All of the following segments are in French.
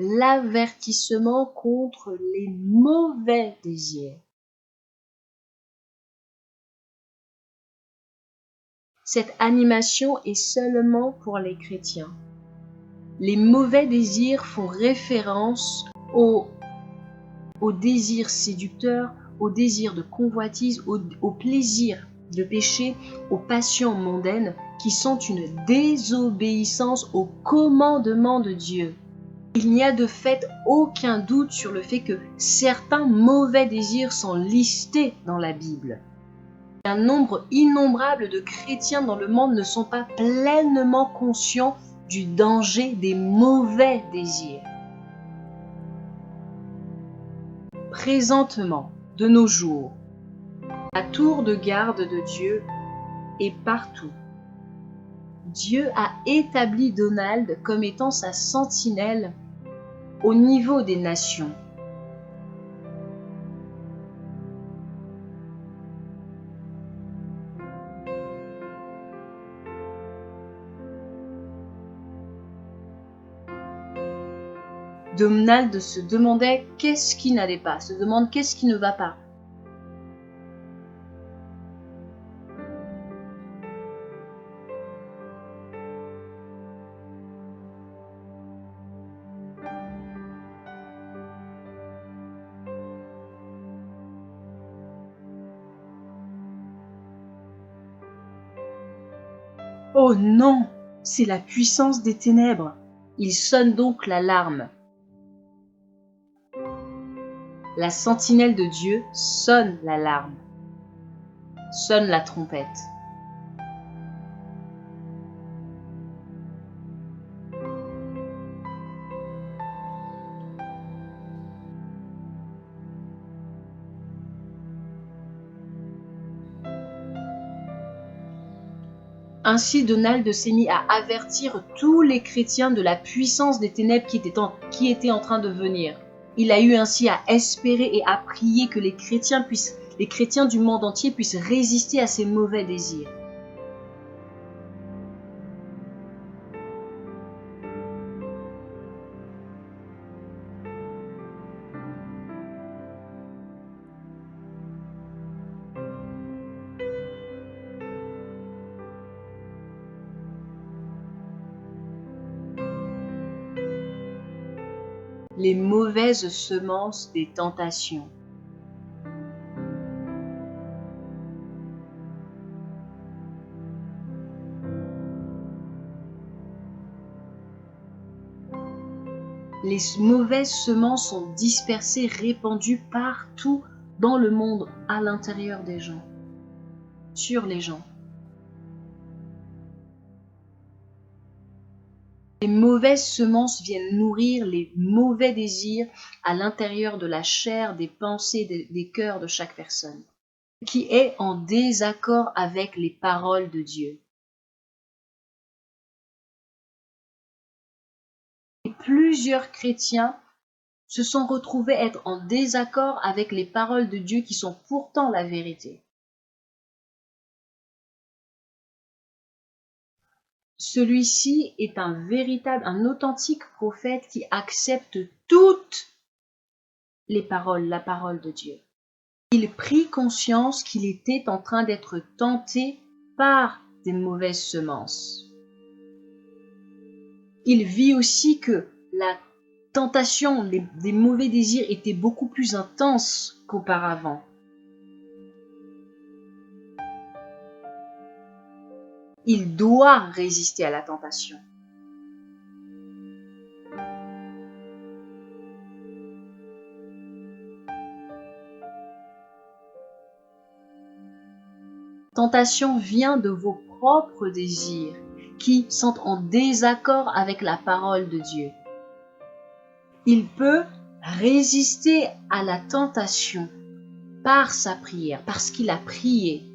l'avertissement contre les mauvais désirs. Cette animation est seulement pour les chrétiens. Les mauvais désirs font référence aux désirs séducteurs, aux désirs de convoitise, aux plaisirs de péché, aux passions mondaines qui sont une désobéissance au commandement de Dieu. Il n'y a de fait aucun doute sur le fait que certains mauvais désirs sont listés dans la Bible. Un nombre innombrable de chrétiens dans le monde ne sont pas pleinement conscients du danger des mauvais désirs. Présentement, de nos jours, la tour de garde de Dieu est partout. Dieu a établi Donald comme étant sa sentinelle au niveau des nations. Donald se demandait qu'est-ce qui n'allait pas, se demande qu'est-ce qui ne va pas. Oh non, c'est la puissance des ténèbres. Il sonne donc l'alarme. La sentinelle de Dieu sonne l'alarme, sonne la trompette. Ainsi, Donald s'est mis à avertir tous les chrétiens de la puissance des ténèbres qui était en train de venir. Il a eu ainsi à espérer et à prier que les chrétiens du monde entier puissent résister à ces mauvais désirs. Les mauvaises semences des tentations. Les mauvaises semences sont dispersées, répandues partout dans le monde, à l'intérieur des gens, sur les gens. Les mauvaises semences viennent nourrir les mauvais désirs à l'intérieur de la chair, des pensées, des cœurs de chaque personne, qui est en désaccord avec les paroles de Dieu. Et plusieurs chrétiens se sont retrouvés être en désaccord avec les paroles de Dieu qui sont pourtant la vérité. Celui-ci est un authentique prophète qui accepte toutes les paroles, la parole de Dieu. Il prit conscience qu'il était en train d'être tenté par des mauvaises semences. Il vit aussi que la tentation des mauvais désirs était beaucoup plus intense qu'auparavant. Il doit résister à la tentation. Tentation vient de vos propres désirs qui sont en désaccord avec la parole de Dieu. Il peut résister à la tentation par sa prière, parce qu'il a prié.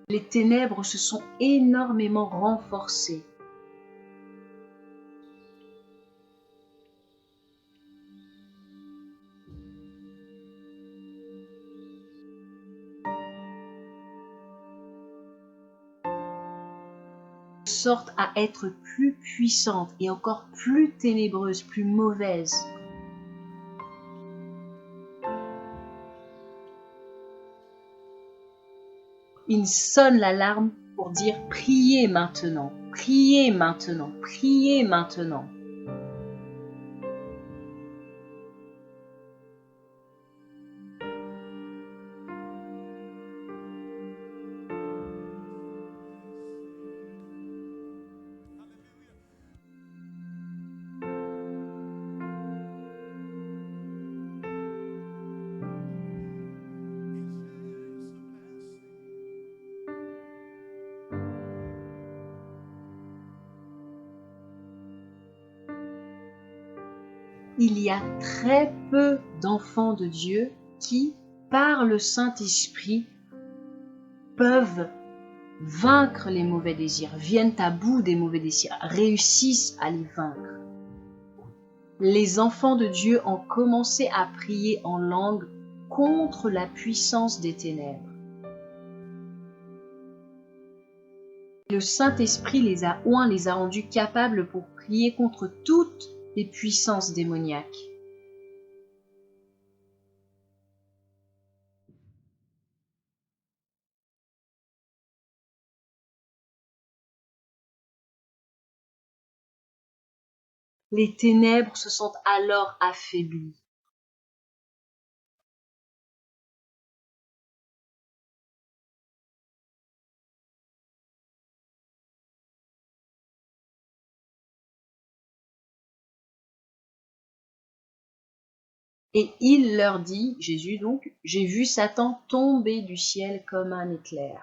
Les ténèbres se sont énormément renforcées. Sorte à être plus puissante et encore plus ténébreuse, plus mauvaise. Il sonne l'alarme pour dire priez maintenant, priez maintenant, priez maintenant. Il y a très peu d'enfants de Dieu qui, par le Saint-Esprit, peuvent vaincre les mauvais désirs, viennent à bout des mauvais désirs, réussissent à les vaincre. Les enfants de Dieu ont commencé à prier en langue contre la puissance des ténèbres. Le Saint-Esprit les a oints, les a rendus capables pour prier contre toutes les puissances démoniaques. Les ténèbres se sont alors affaiblies. Et il leur dit, Jésus donc, j'ai vu Satan tomber du ciel comme un éclair.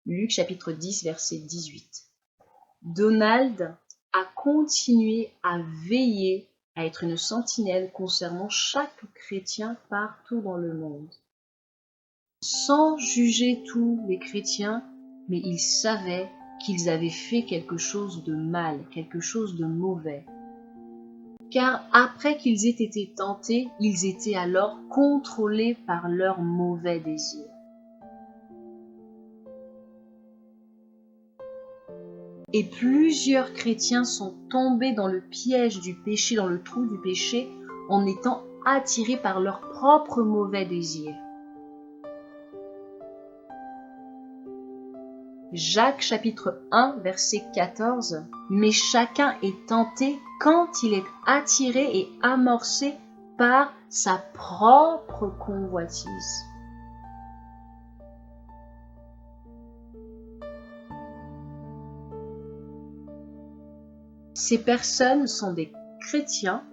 Luc chapitre 10, verset 18. Donald a continué à veiller, à être une sentinelle concernant chaque chrétien partout dans le monde. Sans juger tous les chrétiens, mais il savait qu'ils avaient fait quelque chose de mal, quelque chose de mauvais. Car après qu'ils aient été tentés, ils étaient alors contrôlés par leurs mauvais désirs. Et plusieurs chrétiens sont tombés dans le piège du péché, dans le trou du péché, en étant attirés par leurs propres mauvais désirs. Jacques chapitre 1 verset 14. Mais chacun est tenté quand il est attiré et amorcé par sa propre convoitise. Ces personnes sont des chrétiens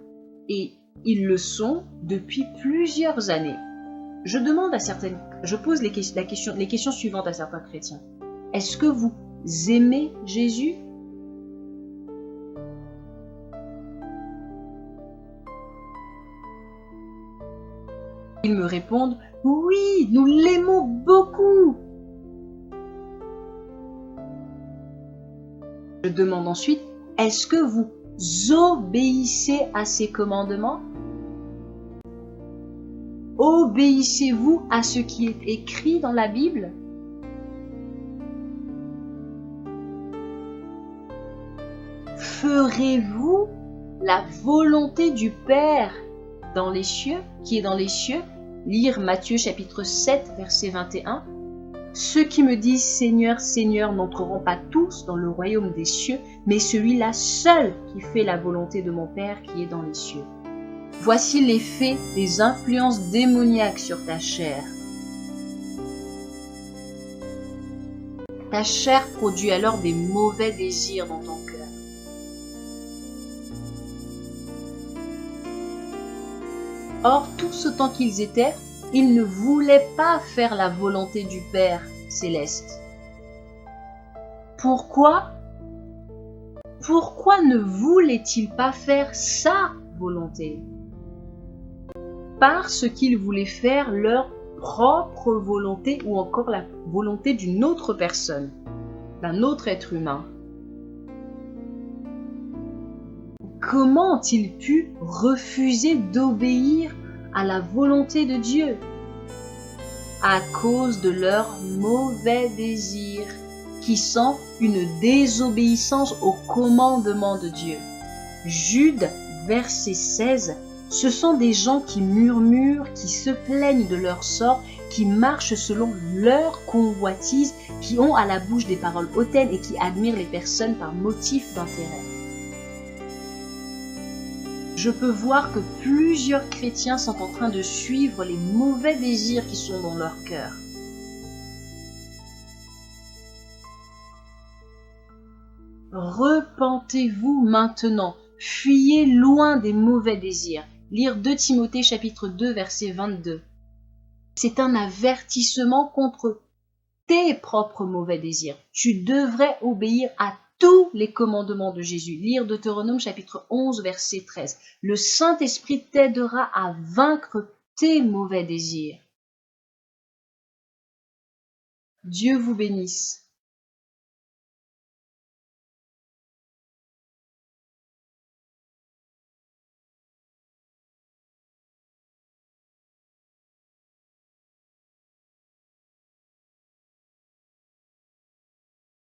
et ils le sont depuis plusieurs années. Je pose les questions suivantes à certains chrétiens. Est-ce que vous aimez Jésus ? Ils me répondent « Oui, nous l'aimons beaucoup !» Je demande ensuite « Est-ce que vous obéissez à ses commandements ? Obéissez-vous à ce qui est écrit dans la Bible ? Ferez-vous la volonté du Père dans les cieux, qui est dans les cieux ? Lire Matthieu chapitre 7, verset 21. Ceux qui me disent Seigneur, Seigneur n'entreront pas tous dans le royaume des cieux, mais celui-là seul qui fait la volonté de mon Père qui est dans les cieux. Voici l'effet des influences démoniaques sur ta chair. Ta chair produit alors des mauvais désirs dans ton cœur. Or, tout ce temps qu'ils étaient, ils ne voulaient pas faire la volonté du Père céleste. Pourquoi ? Pourquoi ne voulaient-ils pas faire sa volonté ? Parce qu'ils voulaient faire leur propre volonté ou encore la volonté d'une autre personne, d'un autre être humain. Comment ont-ils pu refuser d'obéir à la volonté de Dieu? À cause de leurs mauvais désirs, qui sont une désobéissance au commandement de Dieu. Jude, verset 16, ce sont des gens qui murmurent, qui se plaignent de leur sort, qui marchent selon leur convoitise, qui ont à la bouche des paroles hautaines et qui admirent les personnes par motif d'intérêt. Je peux voir que plusieurs chrétiens sont en train de suivre les mauvais désirs qui sont dans leur cœur. Repentez-vous maintenant, fuyez loin des mauvais désirs. Lire 2 Timothée chapitre 2 verset 22. C'est un avertissement contre tes propres mauvais désirs. Tu devrais obéir à tous les commandements de Jésus. Lire Deutéronome chapitre 11 verset 13. Le Saint-Esprit t'aidera à vaincre tes mauvais désirs. Dieu vous bénisse.